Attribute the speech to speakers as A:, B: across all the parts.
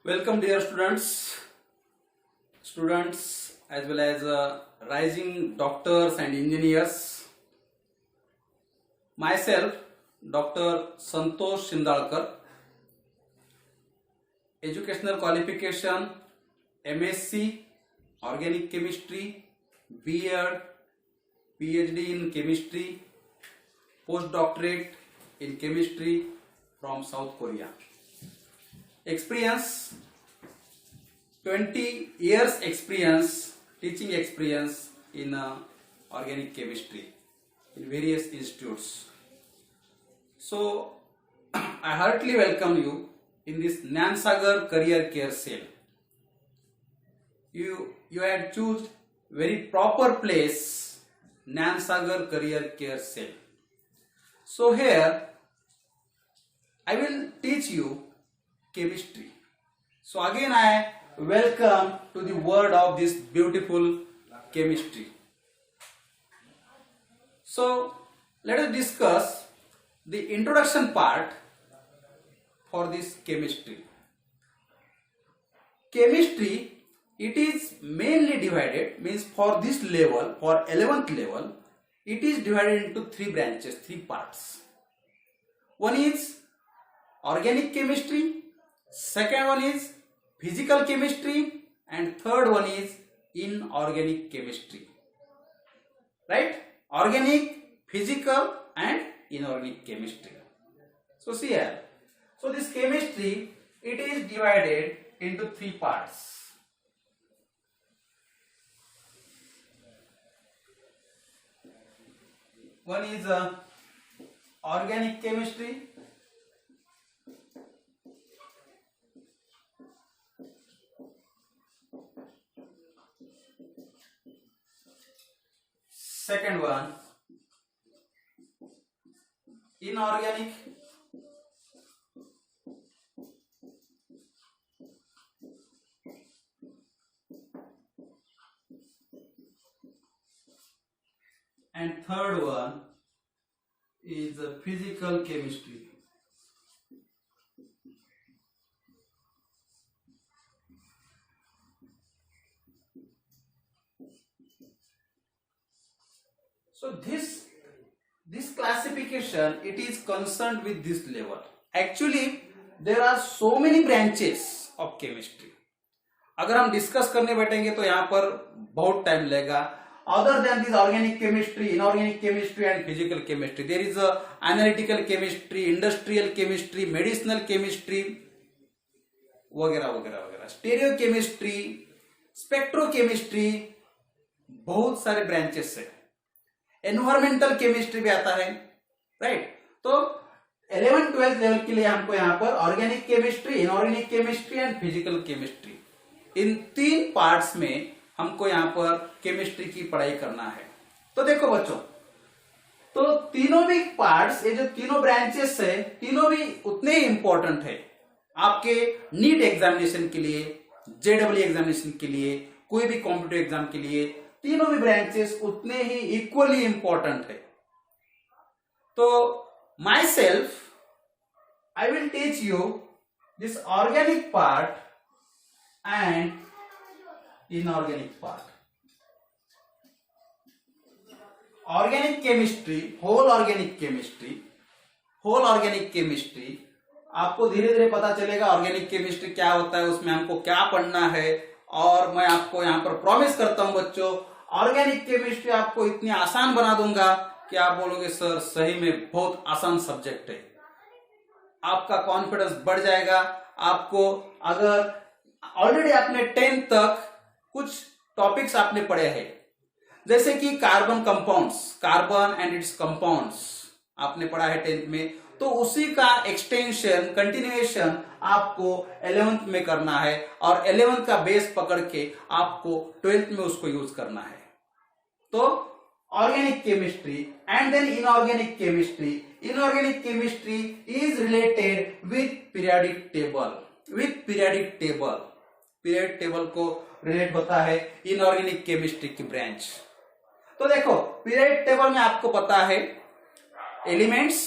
A: Welcome, dear students as well as rising doctors and engineers. Myself, Dr. Santosh Shindalkar, educational qualification MSc, Organic Chemistry, B.Ed, PhD in Chemistry, postdoctorate in Chemistry from South Korea. Experience 20 years experience, teaching experience in organic chemistry in various institutes. So I heartily welcome you in this Nansagar Career Care Cell. You had choose very proper place, Nansagar Career Care Cell. So here I will teach you chemistry. So again I welcome to the world of this beautiful chemistry. So let us discuss the introduction part for this chemistry. Chemistry, it is mainly divided, means for this level, for 11th level, it is divided into three branches, three parts. One is organic chemistry, second one is physical chemistry, and third one is inorganic chemistry. Right? Organic, physical and inorganic chemistry. So see here. So this chemistry, it is divided into three parts. One is organic chemistry, second one inorganic, and third one is physical chemistry. So this classification, it is concerned with this level. Actually there are so many branches of chemistry. अगर हम discuss करने बैठेंगे तो यहाँ पर बहुत time लगेगा. Other than this organic chemistry, inorganic chemistry and physical chemistry, there is a analytical chemistry, industrial chemistry, medicinal chemistry, वगैरह वगैरह वगैरह, स्टेरियो केमिस्ट्री, स्पेक्ट्रोकेमिस्ट्री, बहुत सारे ब्रांचेस है. एनवायरमेंटल केमिस्ट्री भी आता है. राइट? तो 11th-12th लेवल के लिए हमको यहाँ पर organic chemistry, inorganic chemistry and physical chemistry, इन तीन पार्ट्स में हमको यहाँ पर केमिस्ट्री की पढ़ाई करना है. तो देखो बच्चों, तो तीनों भी पार्ट्स, ये जो तीनों ब्रांचेस है, तीनों भी उतने ही इंपॉर्टेंट है आपके नीट एग्जामिनेशन के लिए, जेडब्ल्यू एग्जामिनेशन के लिए, कोई भी कॉम्पिटिटिव एग्जाम के लिए, तीनों भी ब्रांचेस उतने ही इक्वली इंपॉर्टेंट है. तो my self I will teach you this organic part and inorganic part. Organic chemistry, whole organic chemistry, आपको धीरे धीरे पता चलेगा ऑर्गेनिक केमिस्ट्री क्या होता है, उसमें हमको क्या पढ़ना है. और मैं आपको यहाँ पर प्रॉमिस करता हूं बच्चों, ऑर्गेनिक केमिस्ट्री आपको इतनी आसान बना दूंगा कि आप बोलोगे सर सही में बहुत आसान सब्जेक्ट है. आपका कॉन्फिडेंस बढ़ जाएगा. आपको अगर ऑलरेडी आपने 10th तक कुछ टॉपिक्स आपने पढ़े हैं, जैसे कि carbon compounds, carbon and it's compounds आपने पढ़ा है 10th में, तो उसी का एक्सटेंशन, कंटिन्यूएशन आपको 11th में करना है और 11th का बेस पकड़ के आपको 12th में उसको यूज करना है. तो organic chemistry and then inorganic chemistry. Inorganic chemistry is related with periodic table. Period table को रिलेट होता है इनऑर्गेनिक केमिस्ट्री की ब्रांच. तो देखो पीरियड टेबल में आपको पता है एलिमेंट्स,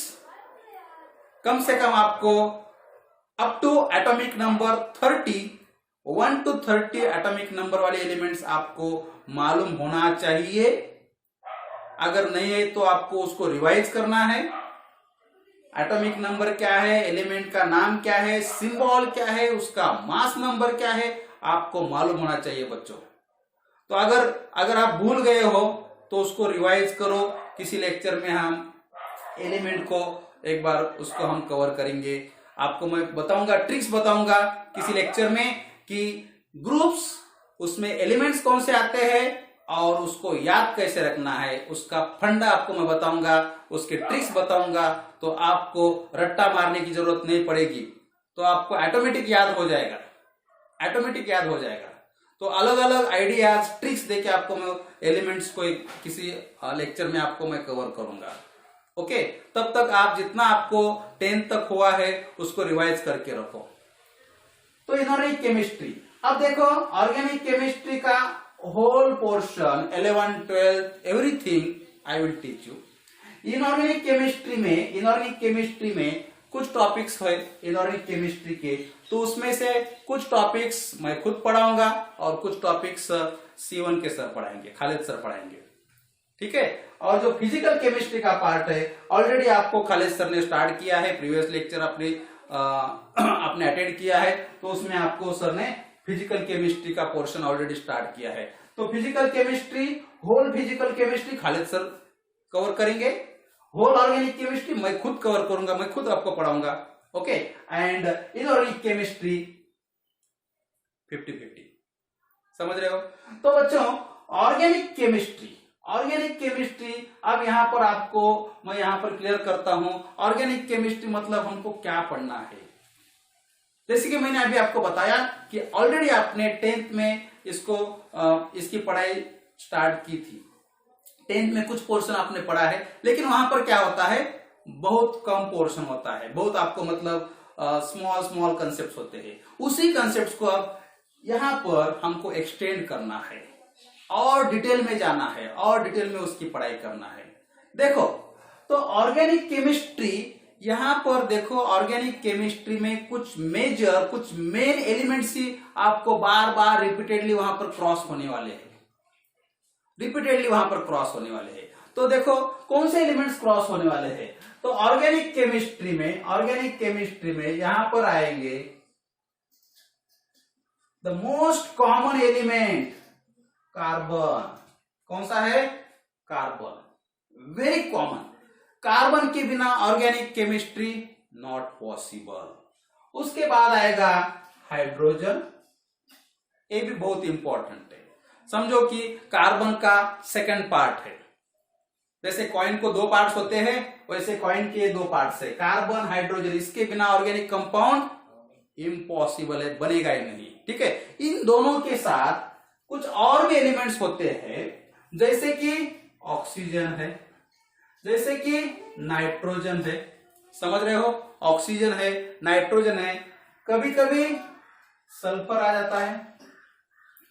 A: कम से कम आपको up to atomic number 30, 1 to 30 atomic number वाले एलिमेंट्स आपको मालूम होना चाहिए। अगर नहीं है तो आपको उसको रिवाइज करना है। एटॉमिक नंबर क्या है, एलिमेंट का नाम क्या है, सिंबल क्या है, उसका मास नंबर क्या है, आपको मालूम होना चाहिए बच्चों। तो अगर आप भूल गए हो तो उसको रिवाइज करो। किसी लेक्चर में हम एलिमेंट को एक बार उसको हम कवर करेंगे। आपको मैं बताऊंगा, ट्रिक्स बताऊंगा किसी लेक्चर में कि ग्रुप्स, उसमें एलिमेंट्स कौन से आते हैं और उसको याद कैसे रखना है, उसका फंडा आपको मैं बताऊंगा, उसके ट्रिक्स बताऊंगा। तो आपको रट्टा मारने की जरूरत नहीं पड़ेगी, तो आपको ऑटोमेटिक याद हो जाएगा, ऑटोमेटिक याद हो जाएगा। तो अलग अलग आइडियाज, ट्रिक्स देके आपको मैं एलिमेंट्स को किसी लेक्चर में आपको मैं कवर करूंगा। ओके, तब तक आप जितना आपको 10th तक हुआ है उसको रिवाइज करके रखो। तो इनऑर्गेनिक केमिस्ट्री, अब देखो ऑर्गेनिक केमिस्ट्री का whole portion 11, 12 everything I will teach you. Inorganic chemistry में कुछ टॉपिक्स है इनऑर्गेनिक केमिस्ट्री के, तो उसमें से कुछ टॉपिक्स मैं खुद पढ़ाऊंगा और कुछ टॉपिक्स C1 के सर पढ़ाएंगे, खालिद सर पढ़ाएंगे, ठीक है। और जो फिजिकल केमिस्ट्री का पार्ट है ऑलरेडी आपको खालिद सर ने स्टार्ट किया है, प्रीवियस लेक्चर आपने अटेंड किया है, तो उसमें आपको सर ने फिजिकल केमिस्ट्री का पोर्शन ऑलरेडी स्टार्ट किया है। तो physical chemistry, whole physical chemistry Khalid sir cover करेंगे, होल ऑर्गेनिक केमिस्ट्री मैं खुद कवर करूंगा, मैं खुद आपको पढ़ाऊंगा। ओके, एंड इनऑर्गेनिक केमिस्ट्री 50-50, समझ रहे हो। तो बच्चों ऑर्गेनिक केमिस्ट्री अब यहां पर आपको मैं यहां पर क्लियर करता हूं। ऑर्गेनिक केमिस्ट्री मतलब हमको क्या पढ़ना है। जैसे कि मैंने अभी आपको बताया कि ऑलरेडी आपने 10th में इसकी पढ़ाई स्टार्ट की थी। 10th में कुछ पोर्शन आपने पढ़ा है, लेकिन वहां पर क्या होता है, बहुत कम पोर्शन होता है, बहुत आपको मतलब स्मॉल कंसेप्ट होते हैं। उसी कंसेप्ट को अब यहां पर हमको एक्सटेंड करना है और डिटेल में जाना है और डिटेल में उसकी पढ़ाई करना है। देखो, तो ऑर्गेनिक केमिस्ट्री, यहां पर देखो ऑर्गेनिक केमिस्ट्री में कुछ मेन एलिमेंट्स ही आपको बार बार रिपीटेडली वहां पर क्रॉस होने वाले हैं, तो देखो कौन से एलिमेंट्स क्रॉस होने वाले हैं। तो ऑर्गेनिक केमिस्ट्री में यहां पर आएंगे the most common element carbon. कौन सा है, कार्बन, वेरी कॉमन। कार्बन के बिना ऑर्गेनिक केमिस्ट्री नॉट पॉसिबल। उसके बाद आएगा हाइड्रोजन, ये भी बहुत इंपॉर्टेंट है। समझो कि कार्बन का सेकंड पार्ट है, जैसे कॉइन को 2 पार्ट्स होते हैं वैसे कॉइन के 2 पार्ट्स है, कार्बन हाइड्रोजन। इसके बिना ऑर्गेनिक कंपाउंड इम्पॉसिबल है, बनेगा ही नहीं, ठीक है। इन दोनों के साथ कुछ और भी एलिमेंट्स होते हैं, जैसे कि ऑक्सीजन है, जैसे कि नाइट्रोजन है, समझ रहे हो, ऑक्सीजन है, नाइट्रोजन है, कभी कभी सल्फर आ जाता है,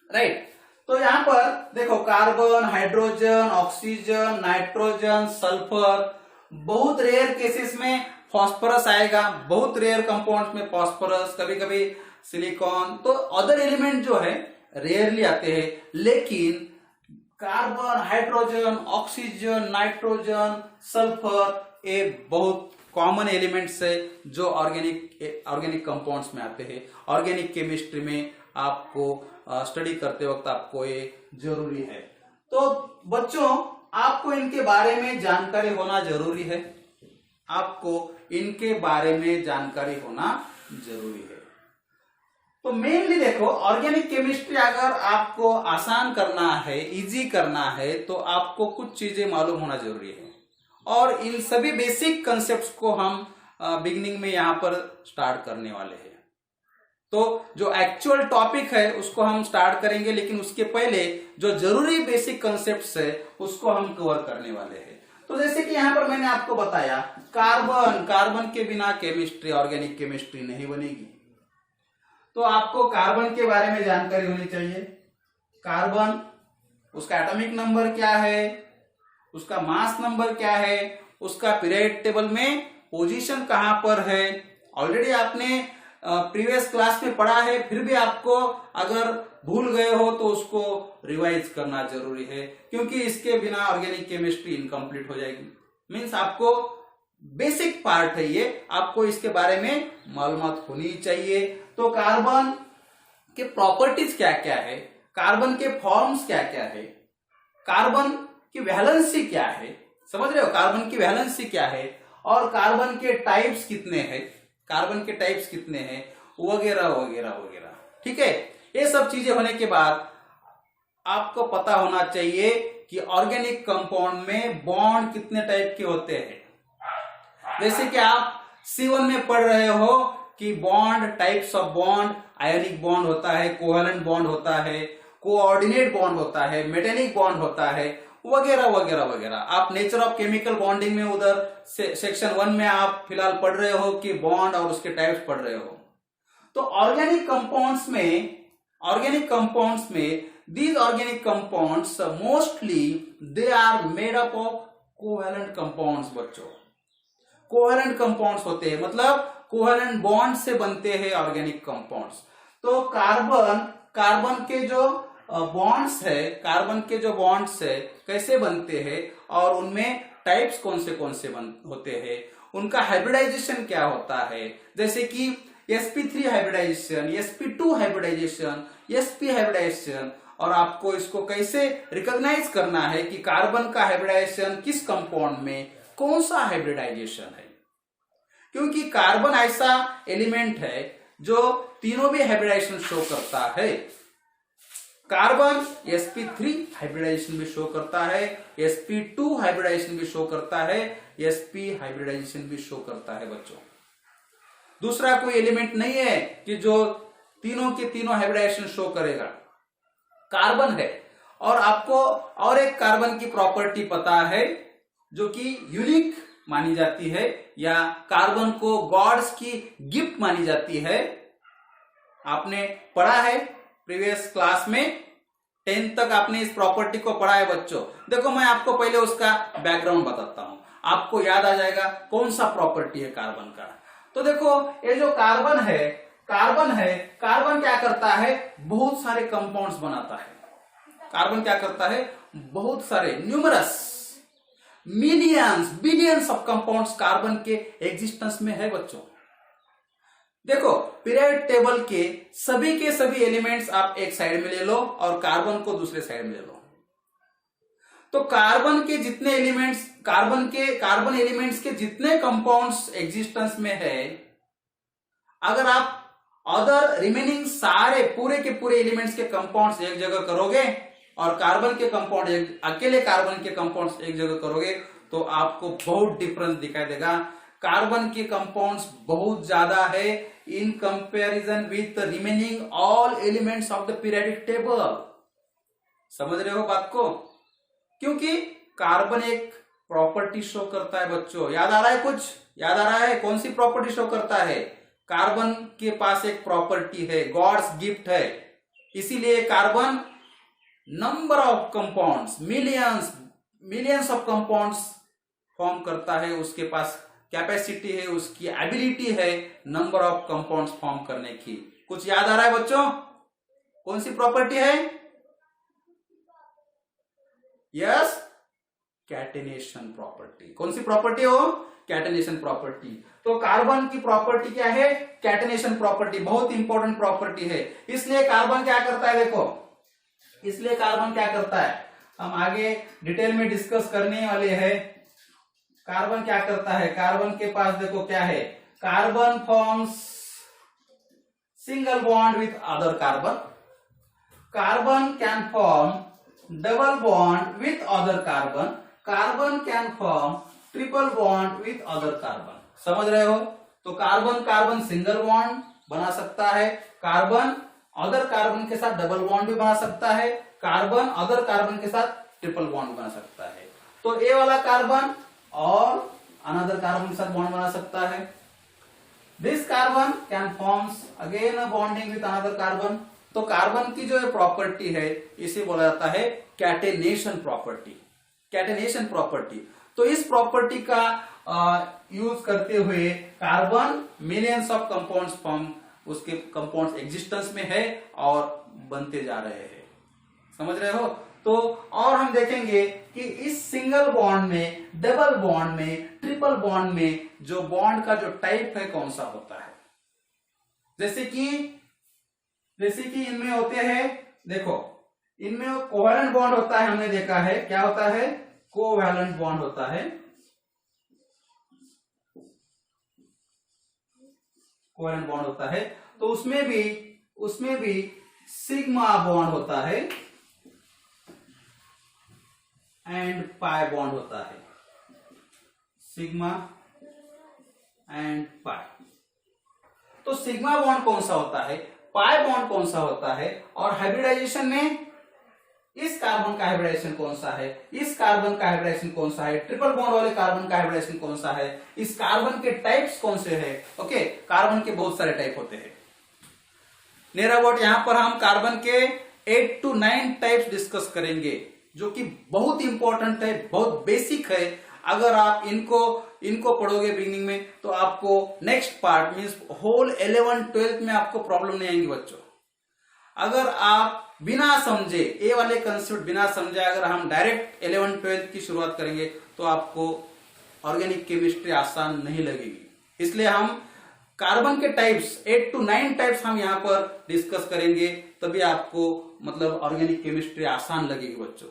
A: राइट। तो यहां पर देखो carbon, hydrogen, oxygen, nitrogen, sulphur, बहुत रेयर केसेस में फास्फोरस आएगा, बहुत रेयर कंपाउंड्स में फास्फोरस, कभी कभी सिलिकॉन। तो अदर एलिमेंट जो है रेयरली आते हैं, लेकिन carbon, hydrogen, oxygen, nitrogen, sulphur ये बहुत कॉमन एलिमेंट्स है जो ऑर्गेनिक कंपाउंड्स में आते हैं। ऑर्गेनिक केमिस्ट्री में आपको स्टडी करते वक्त आपको ये जरूरी है। तो बच्चों आपको इनके बारे में जानकारी होना जरूरी है, आपको इनके बारे में जानकारी होना जरूरी है। तो मेनली देखो ऑर्गेनिक केमिस्ट्री अगर आपको आसान करना है, इजी करना है, तो आपको कुछ चीजें मालूम होना जरूरी है। और इन सभी बेसिक कंसेप्ट्स को हम बिगिनिंग में यहां पर स्टार्ट करने वाले हैं। तो जो एक्चुअल टॉपिक है उसको हम स्टार्ट करेंगे, लेकिन उसके पहले जो जरूरी बेसिक कंसेप्ट्स है उसको हम कवर करने वाले हैं। तो जैसे कि यहां पर मैंने आपको बताया कार्बन के बिना केमिस्ट्री, ऑर्गेनिक केमिस्ट्री नहीं बनेगी। तो आपको कार्बन के बारे में जानकारी होनी चाहिए। कार्बन, उसका एटॉमिक नंबर क्या है, उसका मास नंबर क्या है, उसका पीरियड टेबल में पोजीशन कहां पर है। ऑलरेडी आपने प्रीवियस क्लास में पढ़ा है, फिर भी आपको अगर भूल गए हो तो उसको रिवाइज करना जरूरी है, क्योंकि इसके बिना ऑर्गेनिक केमिस्ट्री इनकम्प्लीट हो जाएगी। मीन्स आपको बेसिक पार्ट है ये, आपको इसके बारे में मालूमात होनी चाहिए। तो कार्बन के प्रॉपर्टीज क्या क्या है, कार्बन के फॉर्म्स क्या क्या है, कार्बन की वैलेंसी क्या है, समझ रहे हो, कार्बन की वैलेंसी क्या है, और कार्बन के टाइप्स कितने हैं, कार्बन के टाइप्स कितने हैं, वगैरह वगैरह वगैरह। ठीक है, ये सब चीजें होने के बाद आपको पता होना चाहिए कि ऑर्गेनिक कंपाउंड में बॉन्ड कितने टाइप के होते हैं। जैसे कि आप C1 में पढ़ रहे हो कि bond, types of bond, ionic bond होता है, कोवेलेंट बॉन्ड होता है, कोऑर्डिनेट बॉन्ड होता है, मेटेनिक बॉन्ड होता है, वगैरह वगैरह वगैरह। आप नेचर ऑफ केमिकल बॉन्डिंग में उधर सेक्शन 1 में आप फिलहाल पढ़ रहे हो कि बॉन्ड और उसके टाइप्स पढ़ रहे हो। तो ऑर्गेनिक कंपाउंड्स में these organic compounds mostly they are made up of covalent compounds। बच्चों, कोवेलेंट कंपाउंड्स होते हैं, मतलब कोवेलेंट बॉन्ड से बनते हैं ऑर्गेनिक कंपाउंड्स। तो कार्बन के जो बॉन्ड्स है कैसे बनते हैं और उनमें टाइप्स कौन से होते हैं, उनका हाइब्रिडाइजेशन क्या होता है, जैसे कि sp3 hybridisation, sp2 hybridisation, sp hybridisation, और आपको इसको कैसे रिकॉग्नाइज करना है कि कार्बन का हाइब्रिडाइजेशन किस कंपाउंड में, कौन सा हाइब्रिडाइजेशन है। क्योंकि कार्बन ऐसा एलिमेंट है जो तीनों भी हाइब्रिडाइजेशन शो करता है। कार्बन sp3 हाइब्रिडाइजेशन भी शो करता है, sp2 हाइब्रिडाइजेशन भी शो करता है, sp हाइब्रिडाइजेशन भी शो करता है। बच्चों, दूसरा कोई एलिमेंट नहीं है कि जो तीनों के तीनों हाइब्रिडाइजेशन शो करेगा, कार्बन है। और आपको और एक कार्बन की प्रॉपर्टी पता है जो कि यूनिक मानी जाती है, या कार्बन को गॉड्स की गिफ्ट मानी जाती है। आपने पढ़ा है प्रीवियस क्लास में, 10th तक आपने इस प्रॉपर्टी को पढ़ा है बच्चों। देखो, मैं आपको पहले उसका बैकग्राउंड बताता हूं, आपको याद आ जाएगा कौन सा प्रॉपर्टी है कार्बन का। तो देखो, ये जो कार्बन है, कार्बन क्या करता है, बहुत सारे कंपाउंड्स बनाता है। कार्बन क्या करता है, बहुत सारे, numerous, millions, billions of compounds carbon के एग्जिस्टेंस में है। बच्चों देखो, पीरियड टेबल के सभी एलिमेंट्स आप एक साइड में ले लो और कार्बन को दूसरे साइड में ले लो। तो कार्बन के जितने एलिमेंट्स, कार्बन एलिमेंट्स के जितने कंपाउंड्स एग्जिस्टेंस में है, अगर आप अदर रिमेनिंग सारे पूरे के पूरे एलिमेंट्स के कंपाउंड्स एक जगह करोगे और कार्बन के कंपाउंड, अकेले कार्बन के कंपाउंड्स एक जगह करोगे, तो आपको बहुत डिफरेंस दिखाई देगा। कार्बन के कंपाउंड्स बहुत ज्यादा है in comparison with remaining all elements of the periodic table. समझ रहे हो बात को? क्योंकि कार्बन एक प्रॉपर्टी शो करता है। बच्चों, याद आ रहा है कुछ? याद आ रहा है? कौन सी प्रॉपर्टी शो करता है? कार्बन के पास एक प्रॉपर्टी है, गॉड्स गिफ्ट है। इसीलिए carbon number of compounds, millions of compounds form करता है। उसके पास कैपेसिटी है, उसकी एबिलिटी है नंबर ऑफ कंपाउंड्स फॉर्म करने की। कुछ याद आ रहा है बच्चों? कौन सी प्रॉपर्टी है? Yes, catenation property. कौन सी प्रॉपर्टी हो? Catenation property. तो कार्बन की प्रॉपर्टी क्या है? Catenation property. बहुत इंपॉर्टेंट प्रॉपर्टी है। इसलिए कार्बन क्या करता है, देखो, इसलिए कार्बन क्या करता है, हम आगे डिटेल में डिस्कस करने वाले हैं। कार्बन क्या करता है? कार्बन के पास देखो क्या है, carbon forms single bond with other carbon, carbon can form double bond with other carbon, carbon can form triple bond with other carbon. समझ रहे हो? तो कार्बन सिंगल बॉन्ड बना सकता है, कार्बन अदर कार्बन के साथ डबल बॉन्ड भी बना सकता है, कार्बन अदर कार्बन के साथ ट्रिपल बॉन्ड बना सकता है। तो ए वाला कार्बन और अनदर कार्बन के साथ बॉन्ड बना सकता है। This carbon can forms again a bonding with another carbon. तो कार्बन की जो प्रॉपर्टी है, इसे बोला जाता है कैटेनेशन प्रॉपर्टी। Catenation property. तो इस प्रॉपर्टी का यूज करते हुए carbon millions of compounds form उसके कंपाउंड्स एग्जिस्टेंस में है और बनते जा रहे हैं। समझ रहे हो? तो और हम देखेंगे कि इस सिंगल बॉन्ड में, डबल बॉन्ड में, ट्रिपल बॉन्ड में जो बॉन्ड का जो टाइप है कौन सा होता है। जैसे कि इनमें होते हैं, देखो इनमें कोवैलेंट बॉन्ड होता है, हमने देखा है क्या होता है, कोवैलेंट बॉन्ड होता है, कोवैलेंट बॉन्ड होता है। तो उसमें भी सिग्मा बॉन्ड होता है एंड पाई बॉन्ड होता है, सिग्मा एंड पाई। तो सिग्मा बॉन्ड कौन सा होता है, पाई बॉन्ड कौन सा होता है, और हाइब्रिडाइजेशन में इस कार्बन का हाइब्रिडाइजेशन कौन सा है, इस कार्बन का हाइब्रिडाइजेशन कौन सा है, ट्रिपल बॉन्ड वाले कार्बन का हाइब्रिडाइजेशन कौन सा है, इस कार्बन के टाइप्स कौन से हैं। ओके, कार्बन के बहुत सारे टाइप होते हैं। नियर अबाउट यहां पर हम कार्बन के 8 to 9 टाइप्स डिस्कस करेंगे, जो कि बहुत इंपॉर्टेंट है, बहुत बेसिक है। अगर आप इनको पढ़ोगे बिगिनिंग में तो आपको next part means whole 11th-12th में आपको प्रॉब्लम नहीं आएंगी बच्चों। अगर आप बिना समझे, ए वाले कंसेप्ट बिना समझे अगर हम डायरेक्ट 11th-12th की शुरुआत करेंगे तो आपको ऑर्गेनिक केमिस्ट्री आसान नहीं लगेगी। इसलिए हम कार्बन के टाइप्स 8 to 9 टाइप्स हम यहाँ पर डिस्कस करेंगे, तभी आपको मतलब ऑर्गेनिक केमिस्ट्री आसान लगेगी बच्चों।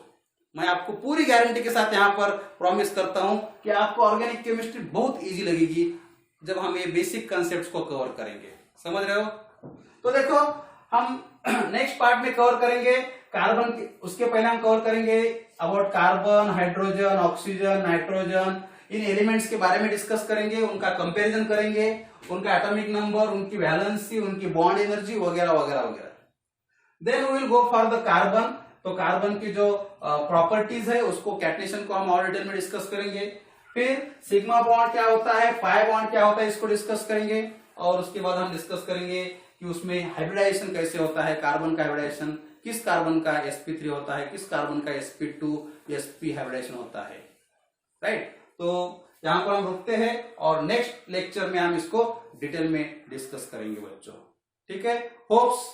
A: मैं आपको पूरी गारंटी के साथ यहाँ पर प्रॉमिस करता हूं कि आपको ऑर्गेनिक केमिस्ट्री बहुत इजी लगेगी जब हम ये बेसिक कंसेप्ट्स को कवर करेंगे। समझ रहे हो? तो देखो हम नेक्स्ट पार्ट में कवर करेंगे कार्बन के, उसके पहले हम कवर करेंगे about carbon, hydrogen, oxygen, nitrogen, इन एलिमेंट्स के बारे में डिस्कस करेंगे, उनका कंपैरिजन करेंगे, उनका एटॉमिक नंबर, उनकी वैलेंसी, उनकी बॉन्ड एनर्जी वगैरह वगैरह वगैरह। Then we will go for the carbon. तो कार्बन की जो प्रॉपर्टीज है उसको, कैटनेशन को हम और डिटेल में डिस्कस करेंगे। फिर सिग्मा बॉन्ड क्या होता है, पाई बॉन्ड क्या होता है, इसको डिस्कस करेंगे। और उसके बाद हम डिस्कस करेंगे कि उसमें हाइब्रिडाइजेशन कैसे होता है, कार्बन का हाइब्रिडाइजेशन, किस कार्बन का sp3 होता है, किस कार्बन का sp2 sp हाइब्रिडाइजेशन होता है। राइट, तो यहां पर हम रुकते हैं और नेक्स्ट लेक्चर में हम इसको डिटेल में डिस्कस करेंगे बच्चों। ठीक है, होप्स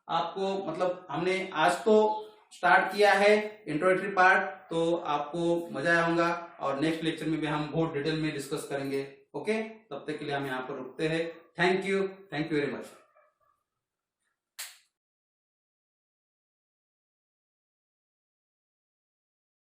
A: आपको मतलब हमने आज तो स्टार्ट किया है इंट्रोडक्टरी पार्ट, तो आपको मजा आया होगा और नेक्स्ट लेक्चर में भी हम बहुत डिटेल में डिस्कस करेंगे। ओके, तब तक के लिए हम यहाँ पर रुकते हैं। Thank you very much.